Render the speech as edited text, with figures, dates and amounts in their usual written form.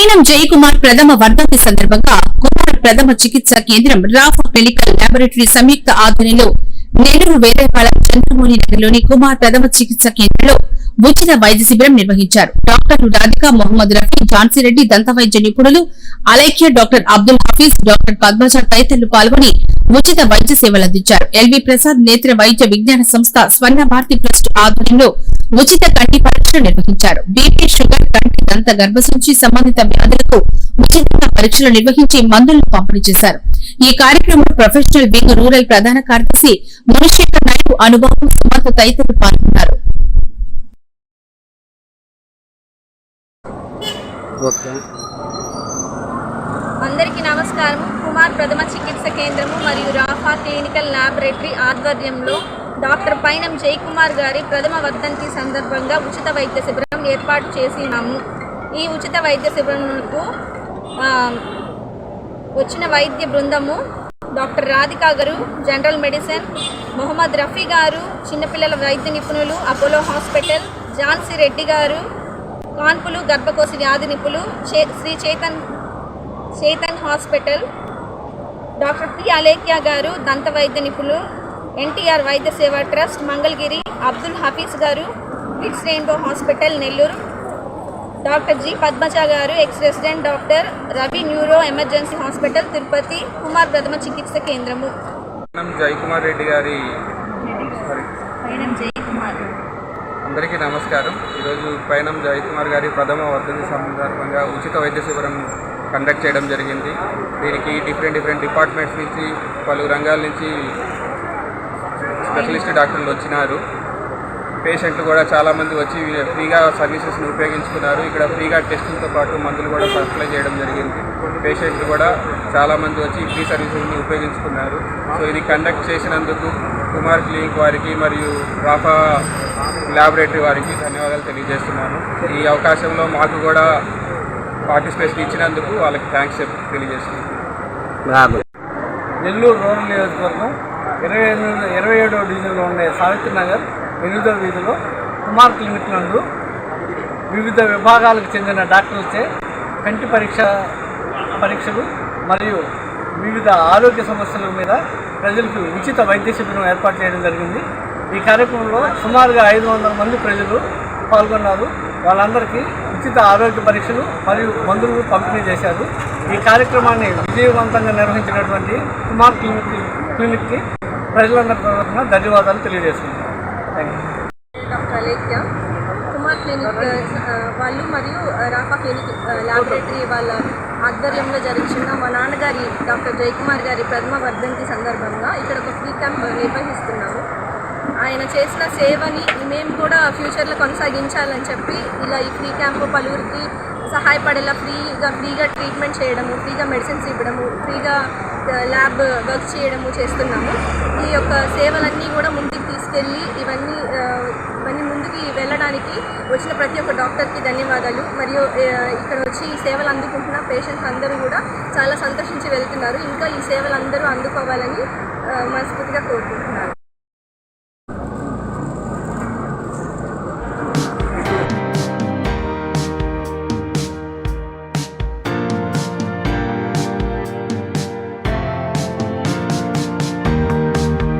పైనం జయకుమార్ ప్రథమ వర్ధంతి సందర్భంగా కుమార్ ప్రథమ చికిత్సా కేంద్రం రాఫా క్లినికల్ ల్యాబొరేటరీ సంయుక్త ఆధ్వర్యంలో నెల్లూరు వేరేపాళ చంద్రమౌళి నగర్లోని కుమార్ ప్రథమ చికిత్సా కేంద్రంలో ఉచిత వైద్య శిబిరం నిర్వహించారు. డాక్టర్లు రాధికా మొహమ్మద్ రఫీ, ఝాన్సీరెడ్డి, దంత వైద్య నిపుణులు అలైఖ్య, డాక్టర్ అబ్దుల్ హఫీజ్, డాక్టర్ పద్మజ తదితరులు పాల్గొని ఉచిత వైద్య సేవలందించారు. ఎల్వి ప్రసాద్ నేత్ర వైద్య విజ్ఞాన సంస్థ స్వర్ణ భారతి ట్రస్ట్ ఆధ్వర్యంలో ఉచిత కంటి పరీక్షలు నిర్వహించారు. బీపీ, షుగర్, కంటి, దంత, గర్భసంచి సంబంధిత వ్యాధులకు ఉచితంగా పరీక్షలు నిర్వహించి మందులను పంపిణీ చేశారు. ఈ కార్యక్రమంలో ప్రొఫెషనల్ వింగ్ రూరల్ ప్రధాన కార్యదర్శి మునిశేఖర్ నాయుడు, అనుభవం, సుమంత్ తదితరులు పాల్గొన్నారు. అందరికీ నమస్కారం. కుమార్ ప్రథమ చికిత్స కేంద్రము మరియు రాఫా క్లినికల్ ల్యాబొరేటరీ ఆధ్వర్యంలో డాక్టర్ పైనం జయకుమార్ గారి ప్రథమ వర్ధంతి సందర్భంగా ఉచిత వైద్య శిబిరం ఏర్పాటు చేసినాము. ఈ ఉచిత వైద్య శిబిరంకు వచ్చిన వైద్య బృందము డాక్టర్ రాధికా గారు జనరల్ మెడిసిన్, మొహమ్మద్ రఫీ గారు చిన్నపిల్లల వైద్య నిపుణులు అపోలో హాస్పిటల్, ఝాన్సీ రెడ్డి గారు కాన్పులు గర్భకోశ వ్యాధి నిపుణులు Sri Chetan hospital, doctor P Alekhya గారు దంత వైద్య నిపుణులు ఎన్టీఆర్ వైద్య సేవా trust Mangalagiri, Abdul Hafeez garu kids rainbow hospital Nellore, doctor G Padmaja garu ex resident doctor Ravi neuro emergency hospital Tirupati, Kumar ప్రథమ చికిత్స కేంద్రము. జయకుమార్ రెడ్డి గారి అందరికీ నమస్కారం. ఈరోజు పైనం జయకుమార్ గారి ప్రథమ వర్ధంతి సందర్భంగా ఉచిత వైద్య శిబిరం కండక్ట్ చేయడం జరిగింది. దీనికి డిఫరెంట్ డిపార్ట్మెంట్స్ నుంచి పలు రంగాల నుంచి స్పెషలిస్ట్ డాక్టర్లు వచ్చినారు. పేషెంట్లు కూడా చాలామంది వచ్చి ఫ్రీగా సర్వీసెస్ని ఉపయోగించుకున్నారు. ఇక్కడ ఫ్రీగా టెస్టులతో పాటు మందులు కూడా సప్లై చేయడం జరిగింది. పేషెంట్లు కూడా చాలామంది వచ్చి ఫ్రీ సర్వీసెస్ని ఉపయోగించుకున్నారు. సో ఇది కండక్ట్ చేసినందుకు కుమార్ క్లినిక్ వారికి మరియు రాఫా ల్యాబొరేటరీ వారికి ధన్యవాదాలు తెలియజేస్తున్నాను. ఈ అవకాశంలో మాకు కూడా పార్టిసిపేషన్ ఇచ్చినందుకు వాళ్ళకి థ్యాంక్స్ తెలియజేస్తున్నాను. నెల్లూరు రూరల్ నియోజకవర్గం 27వ డివిజన్లో ఉండే సావిత్రి నగర్ 8వ వీధిలో కుమార్ క్లినిక్ నందు వివిధ విభాగాలకు చెందిన డాక్టర్లచే కంటి పరీక్షలు మరియు వివిధ ఆరోగ్య సమస్యల మీద ప్రజలకు ఉచిత వైద్య శిబిరం ఏర్పాటు చేయడం జరిగింది. ఈ కార్యక్రమంలో సుమారుగా 500 మంది ప్రజలు పాల్గొన్నారు. వాళ్ళందరికీ ఉచిత ఆరోగ్య పరీక్షలు మరియు మందులు పంపిణీ చేశారు. ఈ కార్యక్రమాన్ని విజయవంతంగా నిర్వహించినటువంటి కుమార్ క్లినిక్కి ప్రజలందరి తరఫున ధన్యవాదాలు తెలియజేస్తున్నాను. Thank you. Doctor Alekhya, Kumar clinic వాళ్ళు మరియు రాఫా క్లినిక్ ల్యాబొరేటరీ వాళ్ళ ఆధ్వర్యంలో జరుగుతున్న మా నాన్నగారి డాక్టర్ జయకుమార్ గారి ప్రథమ వర్ధంతి సందర్భంగా ఇక్కడ ఒక ఫ్రీ క్యాంప్ నిర్వహిస్తున్నాము. ఆయన చేసిన సేవని మేము కూడా ఫ్యూచర్లో కొనసాగించాలని చెప్పి ఇలా ఈ ఫ్రీ క్యాంపు పలువురికి సహాయపడేలా ఫ్రీగా ట్రీట్మెంట్ చేయడము, ఫ్రీగా మెడిసిన్స్ ఇవ్వడము, ఫ్రీగా ల్యాబ్ వర్క్ చేయడము చేస్తున్నాము. ఈ యొక్క సేవలన్నీ కూడా ముందుకు తీసుకెళ్ళి ఇవన్నీ ముందుకు వెళ్ళడానికి వచ్చిన ప్రతి ఒక్క డాక్టర్కి ధన్యవాదాలు. మరియు ఇక్కడ వచ్చి ఈ సేవలు అందుకుంటున్న పేషెంట్స్ అందరూ కూడా చాలా సంతోషించి వెళ్తున్నారు. ఇంకా ఈ సేవలు అందరూ అందుకోవాలని మనస్ఫూర్తిగా కోరుకుంటున్నారు.